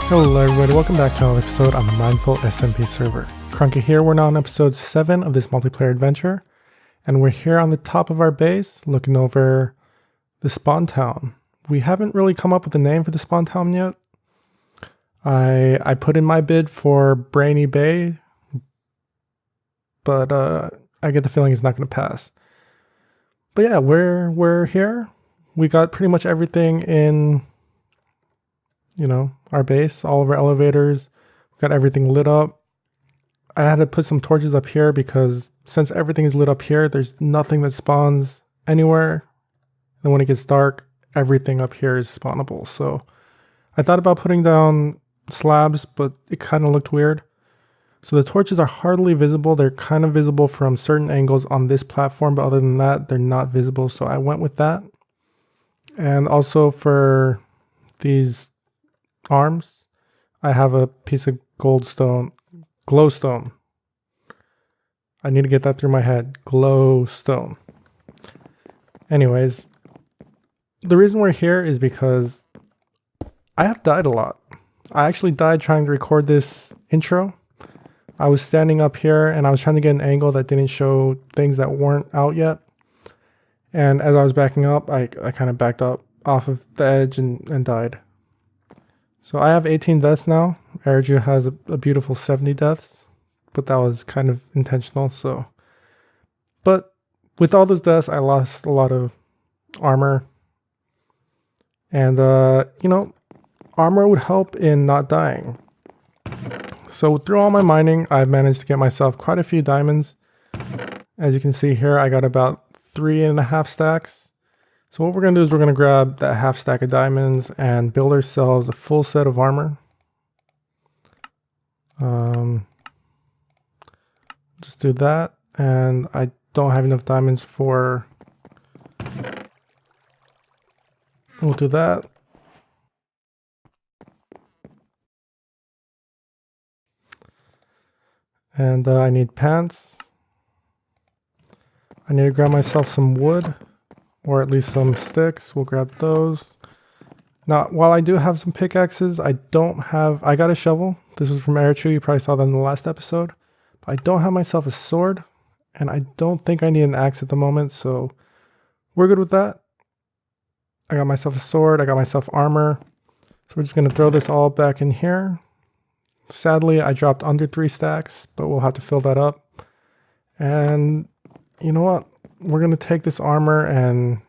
Hello everybody, welcome back to another episode on the Mindful SMP server. Kruncky here, we're now on episode 7 of this multiplayer adventure, and we're here on the top of our base, looking over the spawn town. We haven't really come up with a name for the spawn town yet. I put in my bid for Brainy Bay, but I get the feeling it's not going to pass. But yeah, we're here. We got pretty much everything in, our base, all of our elevators. We got everything lit up. I had to put some torches up here because since everything is lit up here, there's nothing that spawns anywhere. And when it gets dark, everything up here is spawnable. So I thought about putting down slabs, but it kind of looked weird. So the torches are hardly visible. They're kind of visible from certain angles on this platform, but other than that, they're not visible. So I went with that. And also for these arms, I have a piece of glowstone. I need to get that through my head. Glowstone. Anyways, the reason we're here is because I have died a lot. I actually died trying to record this intro. I was standing up here and I was trying to get an angle that didn't show things that weren't out yet. And as I was backing up, I kind of backed up off of the edge and died. So I have 18 deaths now. Ayrichu has a beautiful 70 deaths, but that was kind of intentional. But with all those deaths, I lost a lot of armor. And, armor would help in not dying. So through all my mining, I've managed to get myself quite a few diamonds. As you can see here, I got about 3.5 stacks. So what we're going to do is we're going to grab that half stack of diamonds and build ourselves a full set of armor. Just do that. And I don't have enough diamonds for... We'll do that. And I need pants. I need to grab myself some wood. Or at least some sticks. We'll grab those. Now, while I do have some pickaxes, I got a shovel. This was from Ayrichu. You probably saw that in the last episode. But I don't have myself a sword. And I don't think I need an axe at the moment. So we're good with that. I got myself a sword. I got myself armor. So we're just going to throw this all back in here. Sadly, I dropped under 3 stacks. But we'll have to fill that up. And you know what? We're going to take this armor and...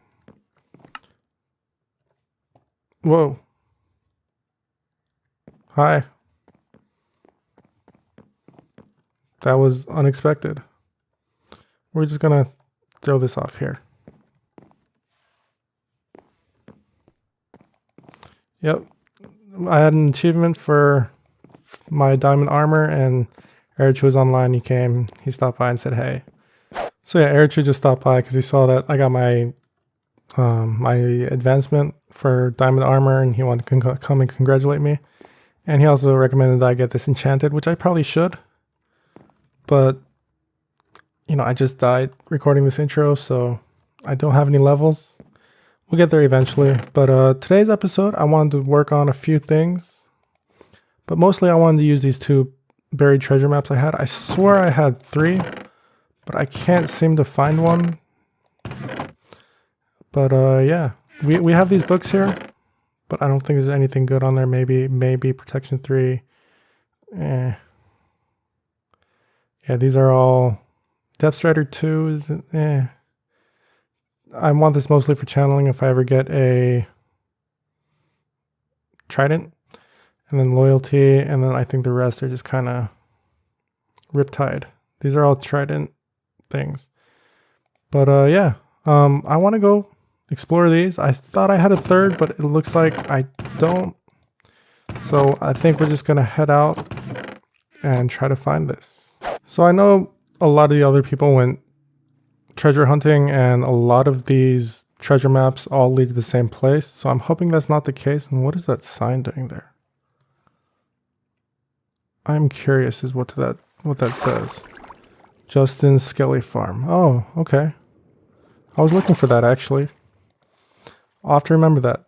Whoa. Hi. That was unexpected. We're just going to throw this off here. Yep. I had an achievement for my diamond armor, and Ayrichu was online. He came, he stopped by and said, hey. So yeah, Ayrichu just stopped by because he saw that I got my my advancement for diamond armor, and he wanted to come and congratulate me. And he also recommended that I get this enchanted, which I probably should. But, I just died recording this intro, so I don't have any levels. We'll get there eventually. But today's episode, I wanted to work on a few things. But mostly I wanted to use these 2 buried treasure maps I had. I swear I had 3. But I can't seem to find one. But yeah, we have these books here, but I don't think there's anything good on there. Maybe Protection 3. Yeah, these are all Depth Strider 2 is I want this mostly for channeling if I ever get a Trident, and then Loyalty, and then I think the rest are just kind of Riptide. These are all Trident things. But yeah, I want to go explore these. I thought I had a 3rd, but it looks like I don't. So I think we're just going to head out and try to find this. So I know a lot of the other people went treasure hunting, and a lot of these treasure maps all lead to the same place. So I'm hoping that's not the case. And what is that sign doing there? I'm curious as what that says. Justin Skelly Farm. Oh, okay. I was looking for that actually. I'll have to remember that.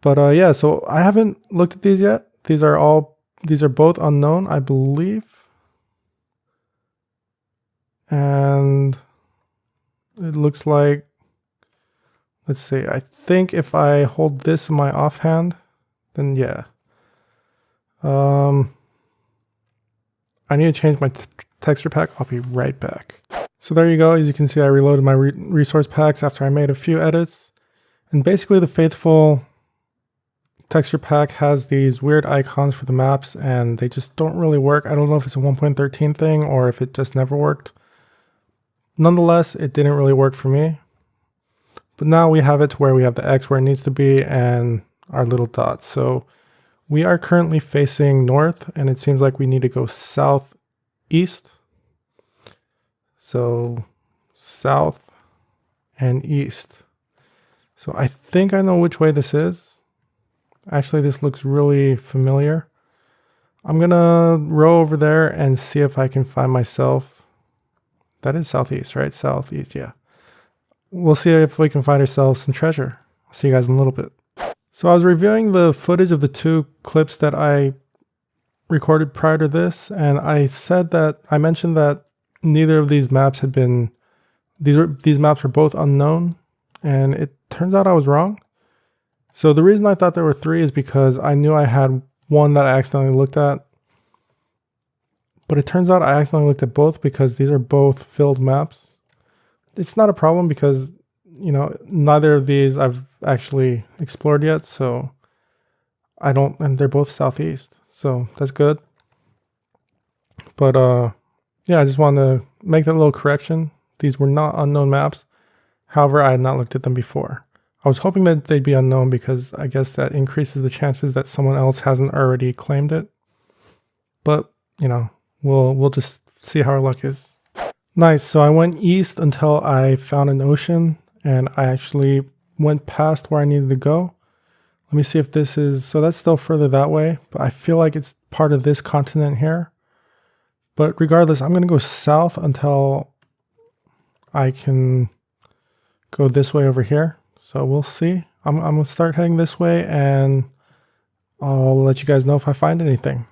But yeah, so I haven't looked at these yet. These are both unknown, I believe. And it looks like, let's see, I think if I hold this in my offhand, then yeah. I need to change my texture pack. I'll be right back. So there you go. As you can see, I reloaded my resource packs after I made a few edits. And basically the faithful texture pack has these weird icons for the maps and they just don't really work. I don't know if it's a 1.13 thing or if it just never worked. Nonetheless, it didn't really work for me. But now we have it to where we have the X where it needs to be and our little dots. So we are currently facing north and it seems like we need to go southeast. So south and east. So I think I know which way this is. Actually, this looks really familiar. I'm gonna row over there and see if I can find myself. That is southeast, right? Southeast, yeah. We'll see if we can find ourselves some treasure. I'll see you guys in a little bit. So I was reviewing the footage of the 2 clips that I recorded prior to this, and I mentioned that neither of these maps had been, these maps were both unknown, and it turns out I was wrong. So the reason I thought there were 3 is because I knew I had one that I accidentally looked at, but it turns out I accidentally looked at both because these are both filled maps. It's not a problem because, you know, neither of these I've actually explored yet, so and they're both southeast, so that's good. But yeah, I just wanted to make that little correction. These were not unknown maps. However, I had not looked at them before. I was hoping that they'd be unknown because I guess that increases the chances that someone else hasn't already claimed it. But, you know, we'll just see how our luck is. Nice, so I went east until I found an ocean and I actually went past where I needed to go. Let me see if this is, so that's still further that way, but I feel like it's part of this continent here. But regardless, I'm going to go south until I can go this way over here. So we'll see. I'm going to start heading this way and I'll let you guys know if I find anything.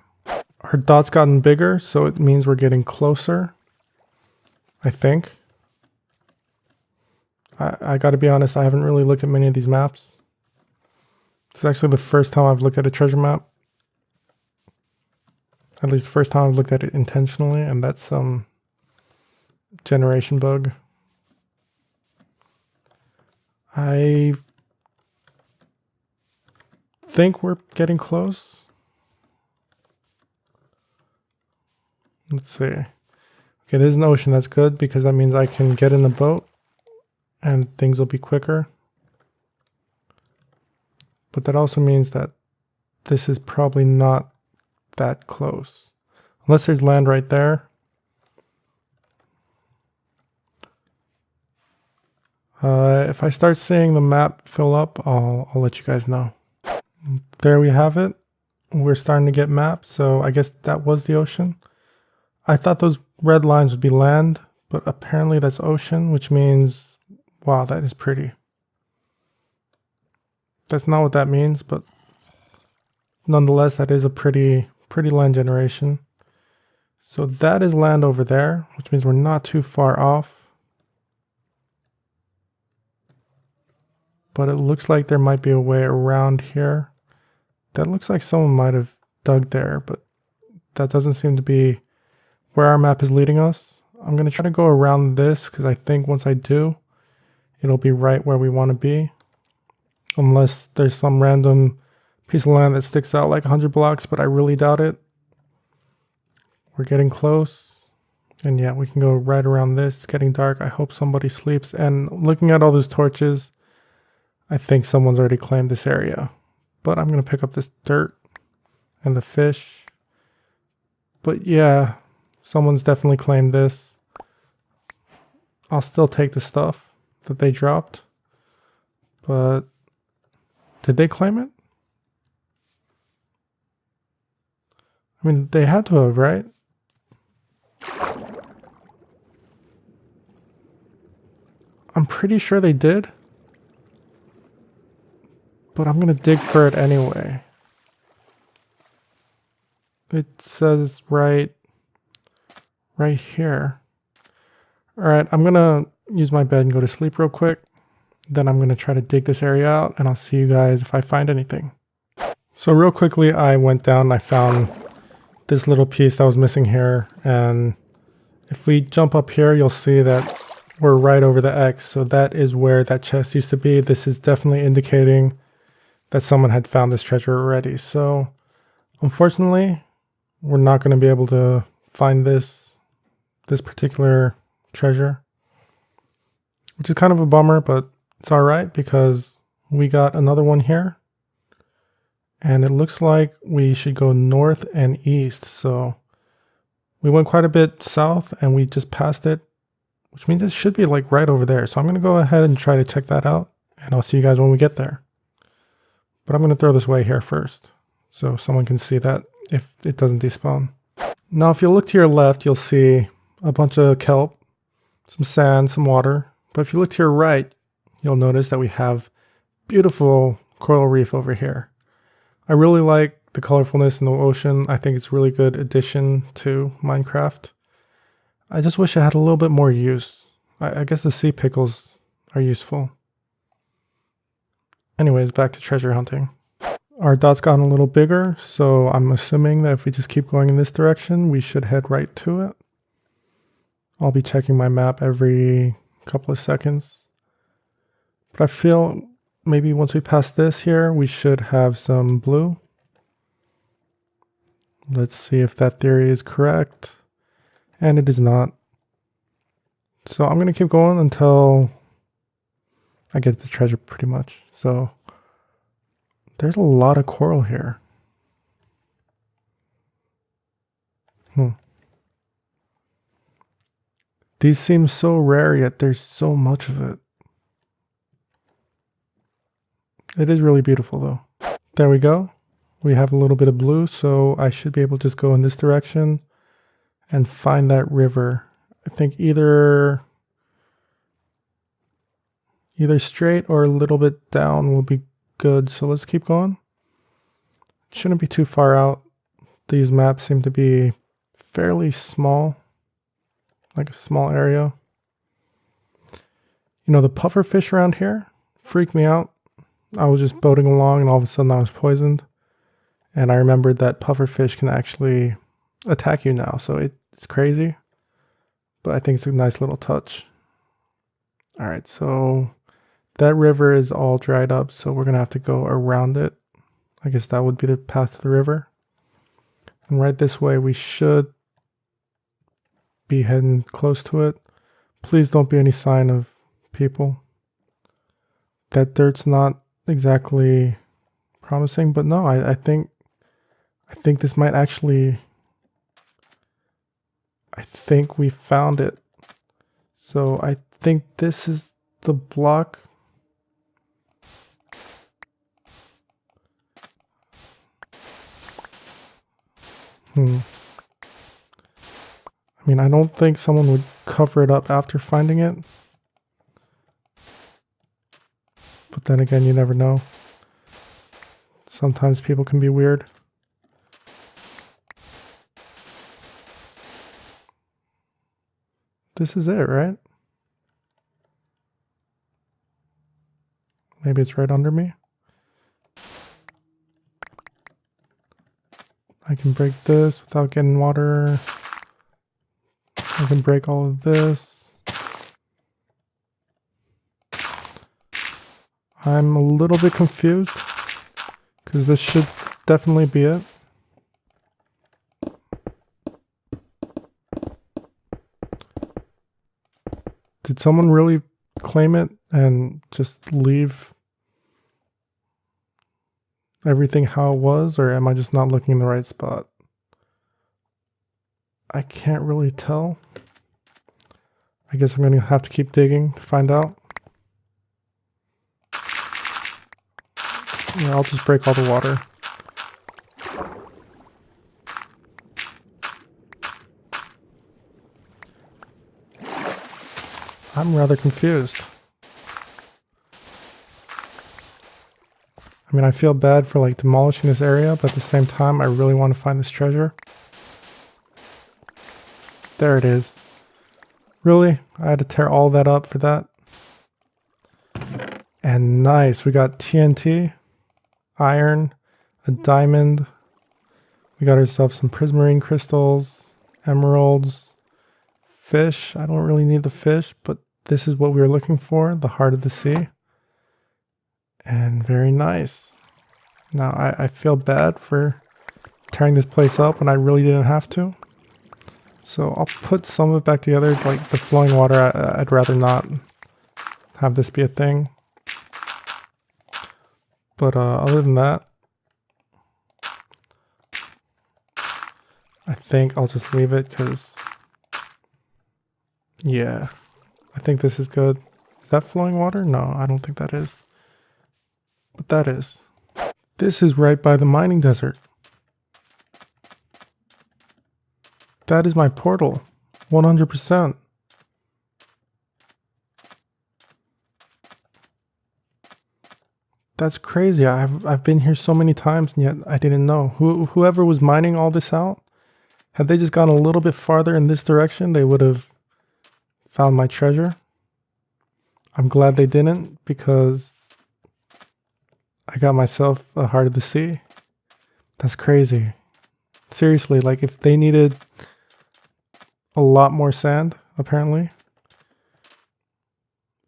Our dot's gotten bigger, so it means we're getting closer, I think. I got to be honest, I haven't really looked at many of these maps. It's actually the first time I've looked at a treasure map. At least the first time I've looked at it intentionally, and that's some generation bug. I think we're getting close. Let's see. Okay, there's an ocean. That's good because that means I can get in the boat and things will be quicker. But that also means that this is probably not that close. Unless there's land right there. If I start seeing the map fill up, I'll let you guys know. There we have it. We're starting to get maps, so I guess that was the ocean. I thought those red lines would be land, but apparently that's ocean, which means, wow, that is pretty. That's not what that means, but nonetheless, that is a pretty land generation. So that is land over there, which means we're not too far off. But it looks like there might be a way around here. That looks like someone might have dug there, but that doesn't seem to be where our map is leading us. I'm going to try to go around this because I think once I do, it'll be right where we want to be. Unless there's some random piece of land that sticks out like 100 blocks, but I really doubt it. We're getting close. And yeah, we can go right around this. It's getting dark. I hope somebody sleeps. And looking at all those torches, I think someone's already claimed this area. But I'm going to pick up this dirt and the fish. But yeah, someone's definitely claimed this. I'll still take the stuff that they dropped. But did they claim it? I mean, they had to have, right? I'm pretty sure they did. But I'm going to dig for it anyway. It says right here. All right, I'm gonna use my bed and go to sleep real quick. Then I'm gonna try to dig this area out and I'll see you guys if I find anything. So real quickly, I went down and I found this little piece that was missing here. And if we jump up here, you'll see that we're right over the X. So that is where that chest used to be. This is definitely indicating that someone had found this treasure already. So unfortunately, we're not going to be able to find this particular treasure, which is kind of a bummer, but it's all right because we got another one here. And it looks like we should go north and east. So we went quite a bit south and we just passed it, which means it should be like right over there. So I'm going to go ahead and try to check that out and I'll see you guys when we get there. But I'm going to throw this away here first so someone can see that if it doesn't despawn. Now, if you look to your left, you'll see a bunch of kelp, some sand, some water. But if you look to your right, you'll notice that we have beautiful coral reef over here. I really like the colorfulness in the ocean. I think it's a really good addition to Minecraft. I just wish it had a little bit more use. I guess the sea pickles are useful. Anyways, back to treasure hunting. Our dot's gotten a little bigger, so I'm assuming that if we just keep going in this direction, we should head right to it. I'll be checking my map every couple of seconds. But I feel maybe once we pass this here, we should have some blue. Let's see if that theory is correct. And it is not. So I'm going to keep going until I get the treasure pretty much. So there's a lot of coral here. These seem so rare, yet there's so much of it. It is really beautiful though. There we go. We have a little bit of blue, so I should be able to just go in this direction and find that river. I think either straight or a little bit down will be good. So let's keep going. Shouldn't be too far out. These maps seem to be fairly small, like a small area. You know, the puffer fish around here freak me out. I was just boating along and all of a sudden I was poisoned. And I remembered that puffer fish can actually attack you now. So it's crazy. But I think it's a nice little touch. Alright, so that river is all dried up. So we're going to have to go around it. I guess that would be the path to the river. And right this way we should be heading close to it. Please don't be any sign of people. That dirt's not exactly promising, but no, I think this might actually, I think we found it. So I think this is the block. I mean, I don't think someone would cover it up after finding it. But then again, you never know. Sometimes people can be weird. This is it, right? Maybe it's right under me. I can break this without getting water. I can break all of this. I'm a little bit confused because this should definitely be it. Did someone really claim it and just leave everything how it was, or am I just not looking in the right spot? I can't really tell. I guess I'm going to have to keep digging to find out. Yeah, I'll just break all the water. I'm rather confused. I mean, I feel bad for like demolishing this area, but at the same time, I really want to find this treasure. There it is. Really? I had to tear all that up for that? And nice, we got TNT, iron, a diamond. We got ourselves some prismarine crystals, emeralds, fish. I don't really need the fish, but this is what we were looking for, the heart of the sea. And very nice. Now I feel bad for tearing this place up when I really didn't have to. So I'll put some of it back together, like the flowing water. I'd rather not have this be a thing. But other than that, I think I'll just leave it because, yeah, I think this is good. Is that flowing water? No, I don't think that is. But that is. This is right by the mining desert. That is my portal, 100%. That's crazy. I've been here so many times and yet I didn't know. Whoever was mining all this out, had they just gone a little bit farther in this direction, they would have found my treasure. I'm glad they didn't because I got myself a heart of the sea. That's crazy. Seriously, like if they needed a lot more sand, apparently.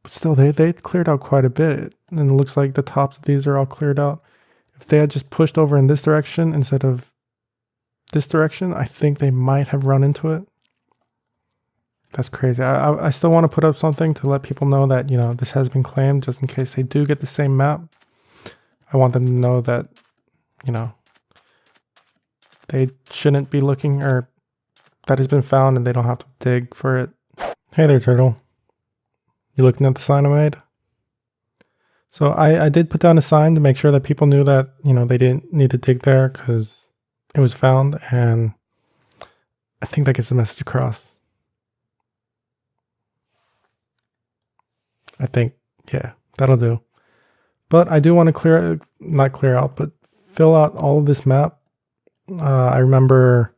But still, they cleared out quite a bit. And it looks like the tops of these are all cleared out. If they had just pushed over in this direction instead of this direction, I think they might have run into it. That's crazy. I still want to put up something to let people know that, you know, this has been claimed, just in case they do get the same map. I want them to know that, you know, they shouldn't be looking, or that has been found and they don't have to dig for it. Hey there, turtle. You looking at the sign I made? So I did put down a sign to make sure that people knew that, you know, they didn't need to dig there because it was found, and I think that gets the message across. I think, yeah, that'll do. But I do want to not clear out, but fill out all of this map. I remember,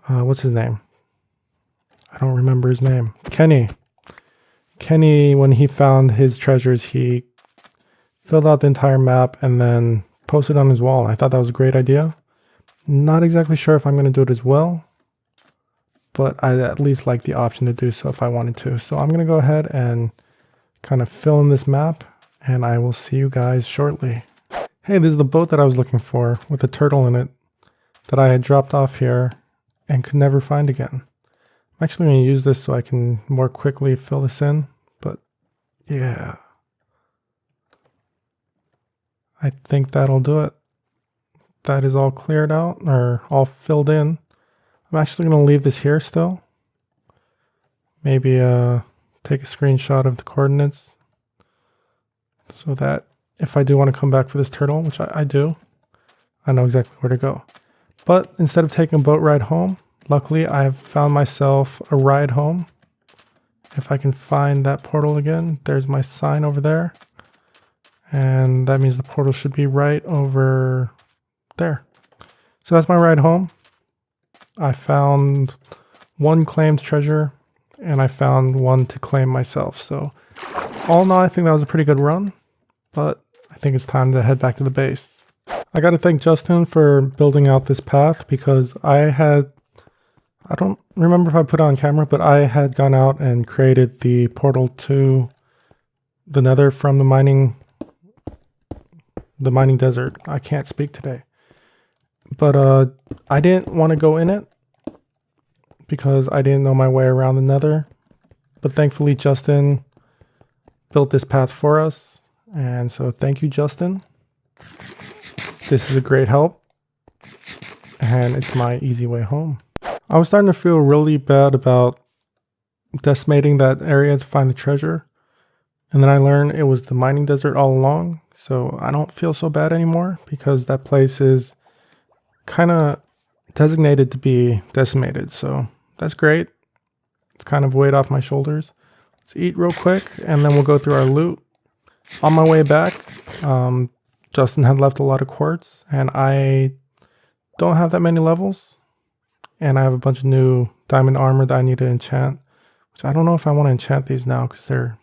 what's his name? I don't remember his name. Kenny, when he found his treasures, he filled out the entire map and then posted on his wall. I thought that was a great idea. Not exactly sure if I'm going to do it as well, but I at least like the option to do so if I wanted to. So I'm going to go ahead and kind of fill in this map, and I will see you guys shortly. Hey, this is the boat that I was looking for with a turtle in it that I had dropped off here and could never find again. I'm actually going to use this so I can more quickly fill this in, but yeah. I think that'll do it. That is all cleared out, or all filled in. I'm actually going to leave this here still. Maybe take a screenshot of the coordinates so that if I do want to come back for this turtle, which I do, I know exactly where to go. But instead of taking a boat ride home, luckily I have found myself a ride home. If I can find that portal again, there's my sign over there. And that means the portal should be right over there. So that's my ride home. I found one claimed treasure and I found one to claim myself. So all in all, I think that was a pretty good run, but I think it's time to head back to the base. I got to thank Justin for building out this path because I don't remember if I put it on camera, but I had gone out and created the portal to the Nether from the mining desert. I can't speak today. But I didn't want to go in it because I didn't know my way around the Nether. But thankfully Justin built this path for us. And so thank you, Justin. This is a great help. And it's my easy way home. I was starting to feel really bad about decimating that area to find the treasure. And then I learned it was the mining desert all along. So I don't feel so bad anymore because that place is kind of designated to be decimated. So that's great. It's kind of weight off my shoulders. Let's eat real quick and then we'll go through our loot. On my way back, Justin had left a lot of quartz and I don't have that many levels. And I have a bunch of new diamond armor that I need to enchant. Which I don't know if I want to enchant these now because they're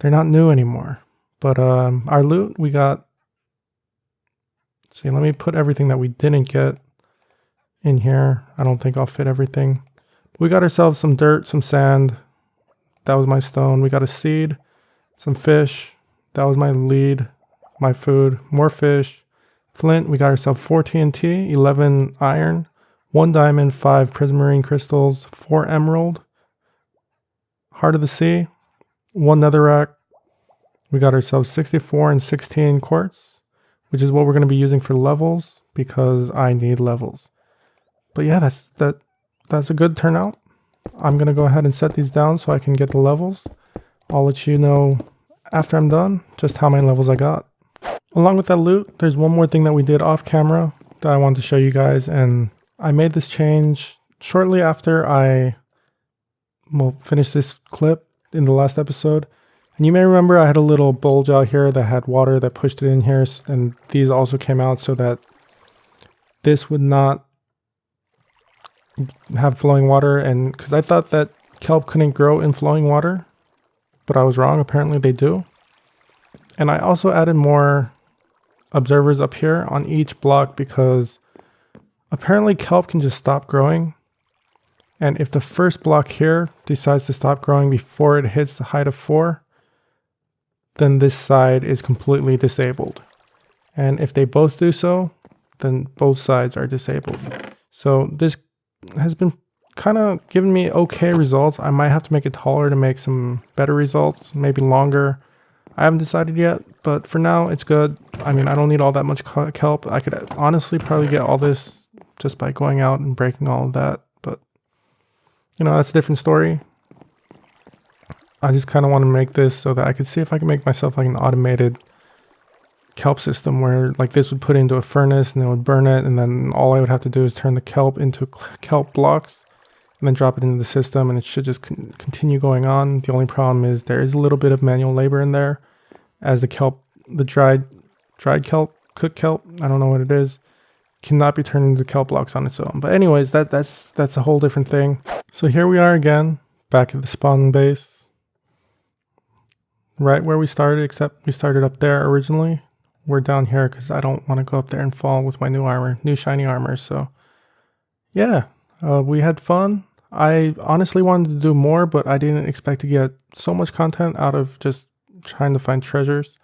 not new anymore. But our loot, we got... Let's see, let me put everything that we didn't get in here. I don't think I'll fit everything. We got ourselves some dirt, some sand. That was my stone. We got a seed, some fish. That was my lead, my food. More fish. Flint, we got ourselves 4 TNT, 11 iron, 1 diamond, 5 prismarine crystals, 4 emerald. Heart of the Sea, 1 netherrack. We got ourselves 64 and 16 quartz, which is what we're going to be using for levels because I need levels. But yeah, that's a good turnout. I'm going to go ahead and set these down so I can get the levels. I'll let you know after I'm done just how many levels I got. Along with that loot, there's one more thing that we did off camera that I wanted to show you guys, and I made this change shortly after I finished this clip in the last episode. And you may remember I had a little bulge out here that had water that pushed it in here, and these also came out so that this would not have flowing water. And because I thought that kelp couldn't grow in flowing water, but I was wrong. Apparently they do. And I also added more observers up here on each block because apparently kelp can just stop growing. And if the first block here decides to stop growing before it hits the height of 4, then this side is completely disabled. And if they both do so, then both sides are disabled. So this has been kind of giving me okay results. I might have to make it taller to make some better results, maybe longer. I haven't decided yet, but for now it's good. I mean, I don't need all that much kelp. I could honestly probably get all this just by going out and breaking all of that, but you know, that's a different story. I just kind of want to make this so that I could see if I can make myself like an automated kelp system where like this would put into a furnace and it would burn it, and then all I would have to do is turn the kelp into kelp blocks and then drop it into the system, and it should just continue going on. The only problem is there is a little bit of manual labor in there, as the kelp, the dried kelp, cooked kelp, I don't know what it is, cannot be turned into kelp blocks on its own. But anyways, that's a whole different thing. So here we are again, back at the spawn base, right where we started, except we started up there originally. We're down here because I don't want to go up there and fall with my new armor, new shiny armor. So yeah, we had fun. I honestly wanted to do more, but I didn't expect to get so much content out of just trying to find treasures.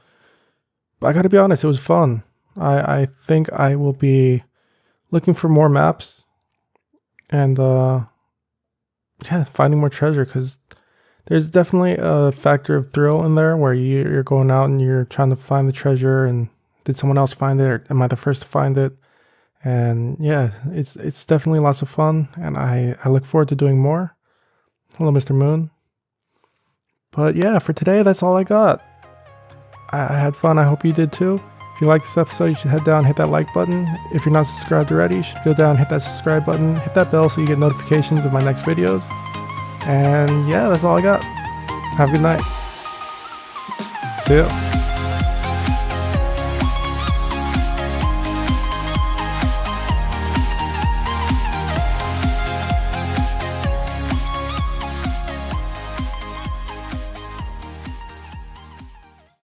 But I gotta be honest, it was fun. I think I will be looking for more maps and yeah, finding more treasure, because there's definitely a factor of thrill in there where you're going out and you're trying to find the treasure, and did someone else find it, or am I the first to find it? And yeah, it's definitely lots of fun, and I look forward to doing more. Hello, Mr. Moon. But yeah, for today, that's all I got. I had fun. I hope you did too. If you like this episode, you should head down and hit that like button. If you're not subscribed already, you should go down and hit that subscribe button. Hit that bell so you get notifications of my next videos. And yeah, that's all I got. Have a good night. See ya.